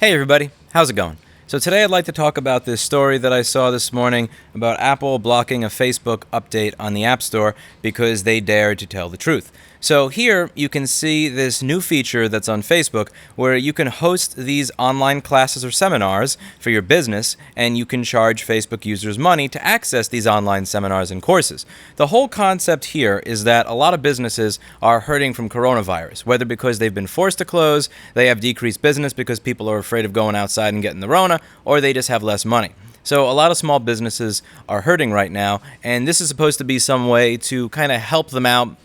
Hey everybody, how's it going? So today I'd like to talk about this story that I saw this morning about Apple blocking a Facebook update on the App Store because they dared to tell the truth. So here you can see this new feature that's on Facebook where you can host these online classes or seminars for your business, and you can charge Facebook users money to access these online seminars and courses. The whole concept here is that a lot of businesses are hurting from coronavirus, whether because they've been forced to close, they have decreased business because people are afraid of going outside and getting the Rona, or they just have less money. So a lot of small businesses are hurting right now, and this is supposed to be some way to kind of help them out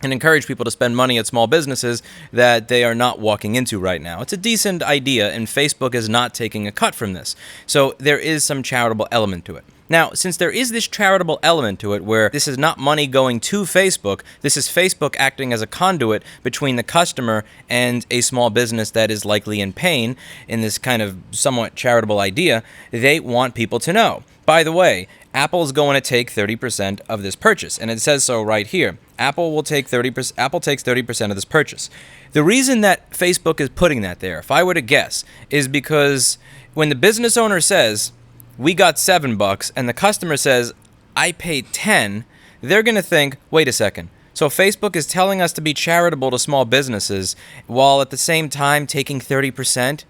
and encourage people to spend money at small businesses that they are not walking into right now. It's a decent idea, and Facebook is not taking a cut from this. So there is some charitable element to it. Now, since there is this charitable element to it where this is not money going to Facebook, this is Facebook acting as a conduit between the customer and a small business that is likely in pain in this kind of somewhat charitable idea, they want people to know. By the way, Apple's going to take 30% of this purchase, and it says so right here. Apple takes 30% of this purchase. The reason that Facebook is putting that there, if I were to guess, is because when the business owner says, "We got $7," and the customer says, "I paid 10," they're going to think, "Wait a second. So Facebook is telling us to be charitable to small businesses while at the same time taking 30%?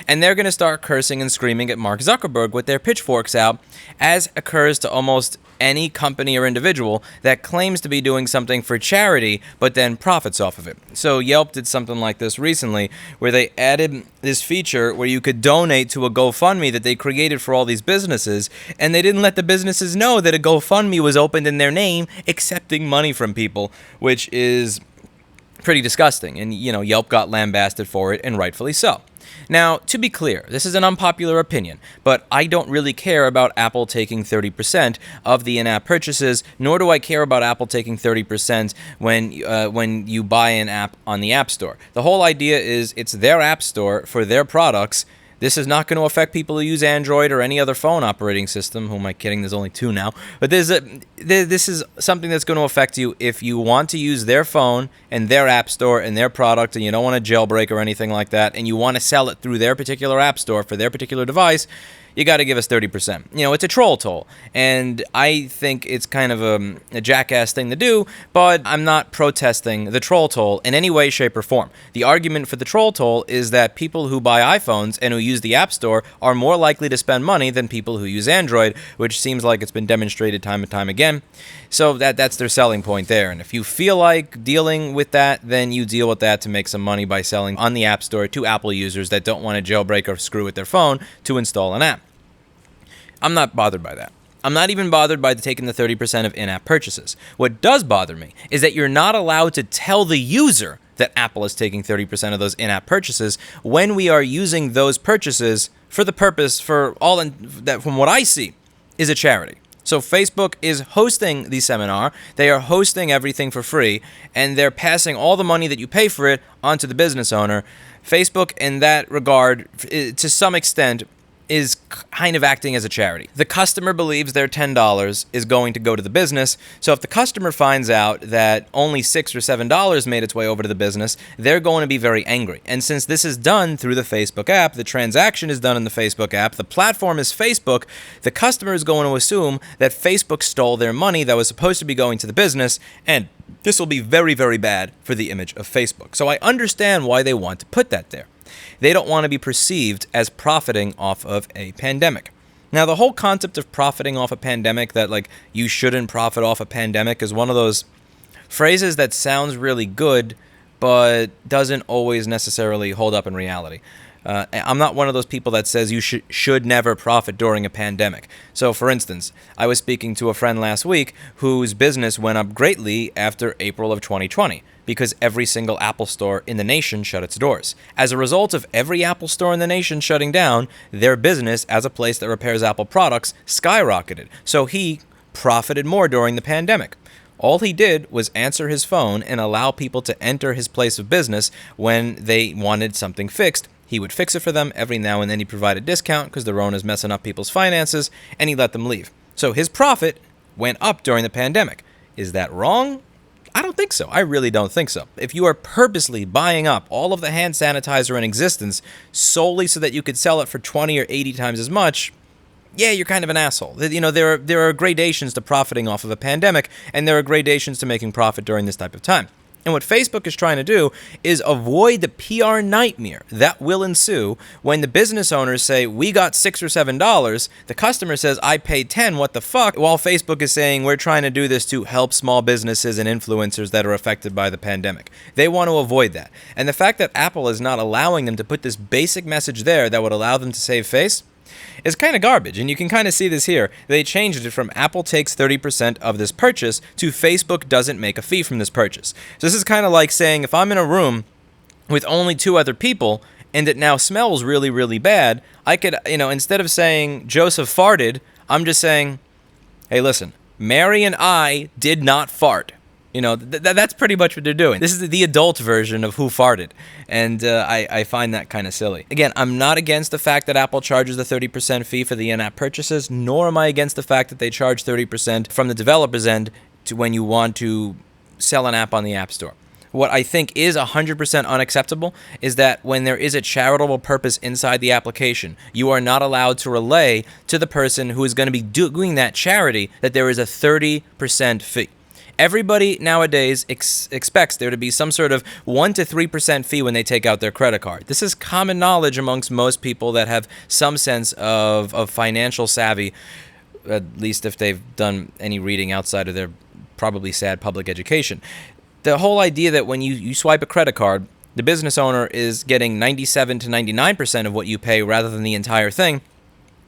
And they're going to start cursing and screaming at Mark Zuckerberg with their pitchforks out, as occurs to almost any company or individual that claims to be doing something for charity but then profits off of it. So Yelp did something like this recently where they added this feature where you could donate to a GoFundMe that they created for all these businesses, and they didn't let the businesses know that a GoFundMe was opened in their name accepting money from people, which is pretty disgusting. And, Yelp got lambasted for it, and rightfully so. Now, to be clear, this is an unpopular opinion, but I don't really care about Apple taking 30% of the in-app purchases, nor do I care about Apple taking 30% when you buy an app on the App Store. The whole idea is it's their App Store for their products. This is not going to affect people who use Android or any other phone operating system. Who am I kidding? There's only two now. But this is something that's going to affect you if you want to use their phone and their app store and their product, and you don't want to jailbreak or anything like that, and you want to sell it through their particular app store for their particular device. You got to give us 30%. It's a troll toll, and I think it's kind of a jackass thing to do, but I'm not protesting the troll toll in any way, shape, or form. The argument for the troll toll is that people who buy iPhones and who use the App Store are more likely to spend money than people who use Android, which seems like it's been demonstrated time and time again. So that's their selling point there, and if you feel like dealing with that, then you deal with that to make some money by selling on the App Store to Apple users that don't want to jailbreak or screw with their phone to install an app. I'm not bothered by that. I'm not even bothered by taking the 30% of in-app purchases. What does bother me is that you're not allowed to tell the user that Apple is taking 30% of those in-app purchases when we are using those purchases for the purpose that, from what I see, is a charity. So Facebook is hosting the seminar, they are hosting everything for free, and they're passing all the money that you pay for it onto the business owner. Facebook, in that regard, to some extent, is kind of acting as a charity. The customer believes their $10 is going to go to the business, so if the customer finds out that only $6 or $7 made its way over to the business, they're going to be very angry. And since this is done through the Facebook app, the transaction is done in the Facebook app, the platform is Facebook, the customer is going to assume that Facebook stole their money that was supposed to be going to the business, and this will be very, very bad for the image of Facebook. So I understand why they want to put that there. They don't want to be perceived as profiting off of a pandemic. Now, the whole concept of profiting off a pandemic, that you shouldn't profit off a pandemic, is one of those phrases that sounds really good, but doesn't always necessarily hold up in reality. I'm not one of those people that says you should never profit during a pandemic. So, for instance, I was speaking to a friend last week whose business went up greatly after April of 2020 because every single Apple store in the nation shut its doors. As a result of every Apple store in the nation shutting down, their business as a place that repairs Apple products skyrocketed. So he profited more during the pandemic. All he did was answer his phone and allow people to enter his place of business when they wanted something fixed. He would fix it for them. Every now and then he'd provide a discount because the Rona's messing up people's finances, and he let them leave. So his profit went up during the pandemic. Is that wrong? I don't think so. I really don't think so. If you are purposely buying up all of the hand sanitizer in existence solely so that you could sell it for 20 or 80 times as much, yeah, you're kind of an asshole. You know, there are gradations to profiting off of a pandemic, and there are gradations to making profit during this type of time. And what Facebook is trying to do is avoid the PR nightmare that will ensue when the business owners say, we got $6 or $7, the customer says, I paid 10, what the fuck? While Facebook is saying, we're trying to do this to help small businesses and influencers that are affected by the pandemic. They want to avoid that. And the fact that Apple is not allowing them to put this basic message there that would allow them to save face is kind of garbage, and you can kind of see this here. They changed it from Apple takes 30% of this purchase to Facebook doesn't make a fee from this purchase. So this is kind of like saying if I'm in a room with only 2 other people and it now smells really, really bad, I could, instead of saying Joseph farted, I'm just saying, hey, listen, Mary and I did not fart. That's pretty much what they're doing. This is the adult version of who farted, and I find that kind of silly. Again, I'm not against the fact that Apple charges the 30% fee for the in-app purchases, nor am I against the fact that they charge 30% from the developer's end to when you want to sell an app on the App Store. What I think is 100% unacceptable is that when there is a charitable purpose inside the application, you are not allowed to relay to the person who is going to be doing that charity that there is a 30% fee. Everybody nowadays expects there to be some sort of 1 to 3% fee when they take out their credit card. This is common knowledge amongst most people that have some sense of financial savvy, at least if they've done any reading outside of their probably sad public education. The whole idea that when you swipe a credit card, the business owner is getting 97 to 99% of what you pay rather than the entire thing.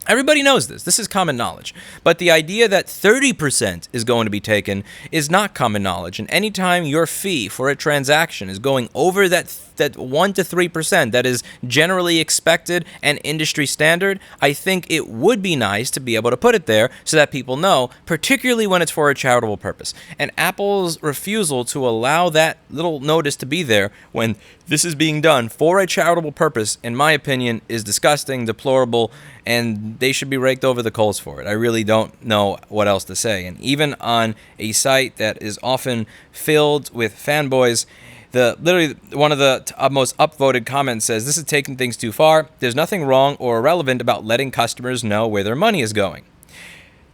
Everybody knows this. This is common knowledge. But the idea that 30% is going to be taken is not common knowledge. And anytime your fee for a transaction is going over that 1 to 3% that is generally expected and industry standard, I think it would be nice to be able to put it there so that people know, particularly when it's for a charitable purpose. And Apple's refusal to allow that little notice to be there when this is being done for a charitable purpose, in my opinion, is disgusting, deplorable, and they should be raked over the coals for it. I really don't know what else to say. And even on a site that is often filled with fanboys, literally one of the most upvoted comments says, this is taking things too far. There's nothing wrong or irrelevant about letting customers know where their money is going.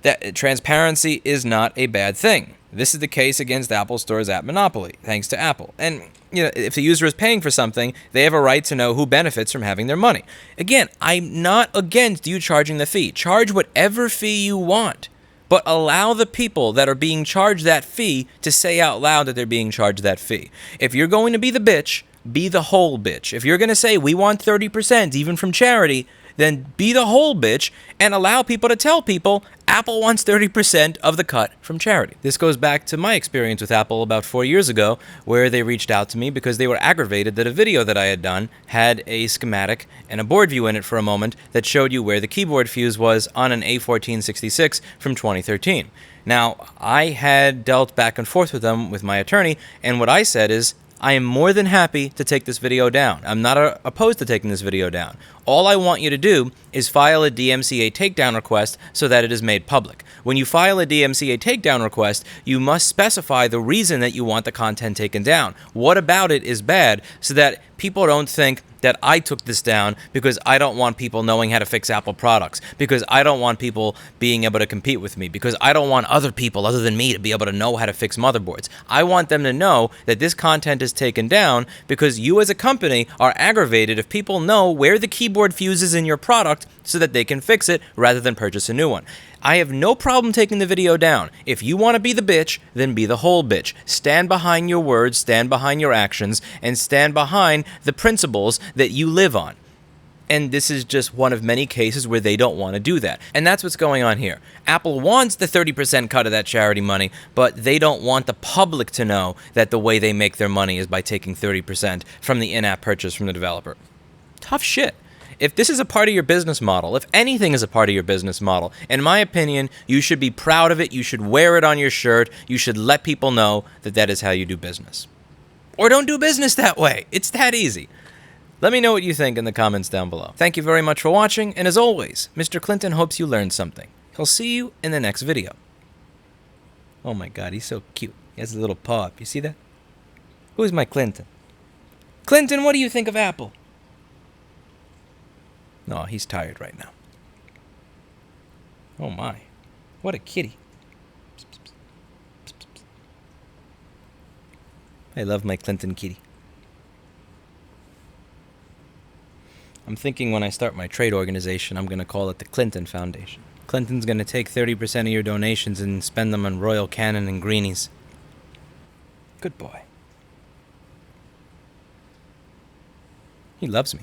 That transparency is not a bad thing. This is the case against Apple Store's app monopoly, thanks to Apple. And if the user is paying for something, they have a right to know who benefits from having their money. Again, I'm not against you charging the fee. Charge whatever fee you want. But allow the people that are being charged that fee to say out loud that they're being charged that fee. If you're going to be the bitch, be the whole bitch. If you're going to say we want 30% even from charity, then be the whole bitch and allow people to tell people Apple wants 30% of the cut from charity. This goes back to my experience with Apple about 4 years ago, where they reached out to me because they were aggravated that a video that I had done had a schematic and a board view in it for a moment that showed you where the keyboard fuse was on an A1466 from 2013. Now, I had dealt back and forth with them with my attorney, and what I said is, I am more than happy to take this video down. I'm not opposed to taking this video down. All I want you to do is file a DMCA takedown request so that it is made public. When you file a DMCA takedown request, you must specify the reason that you want the content taken down. What about it is bad, so that people don't think that I took this down because I don't want people knowing how to fix Apple products, because I don't want people being able to compete with me, because I don't want other people other than me to be able to know how to fix motherboards. I want them to know that this content is taken down because you as a company are aggravated if people know where the keyboard fuse is in your product so that they can fix it rather than purchase a new one. I have no problem taking the video down. If you want to be the bitch, then be the whole bitch. Stand behind your words, stand behind your actions, and stand behind the principles that you live on. And this is just one of many cases where they don't want to do that. And that's what's going on here. Apple wants the 30% cut of that charity money, but they don't want the public to know that the way they make their money is by taking 30% from the in-app purchase from the developer. Tough shit. If this is a part of your business model, if anything is a part of your business model, in my opinion, you should be proud of it, you should wear it on your shirt, you should let people know that that is how you do business. Or don't do business that way. It's that easy. Let me know what you think in the comments down below. Thank you very much for watching, and as always, Mr. Clinton hopes you learned something. He'll see you in the next video. Oh my God, he's so cute. He has a little paw up. You see that? Who's my Clinton? Clinton, what do you think of Apple? No, he's tired right now. Oh my. What a kitty. I love my Clinton kitty. I'm thinking when I start my trade organization, I'm going to call it the Clinton Foundation. Clinton's going to take 30% of your donations and spend them on Royal Canin and Greenies. Good boy. He loves me.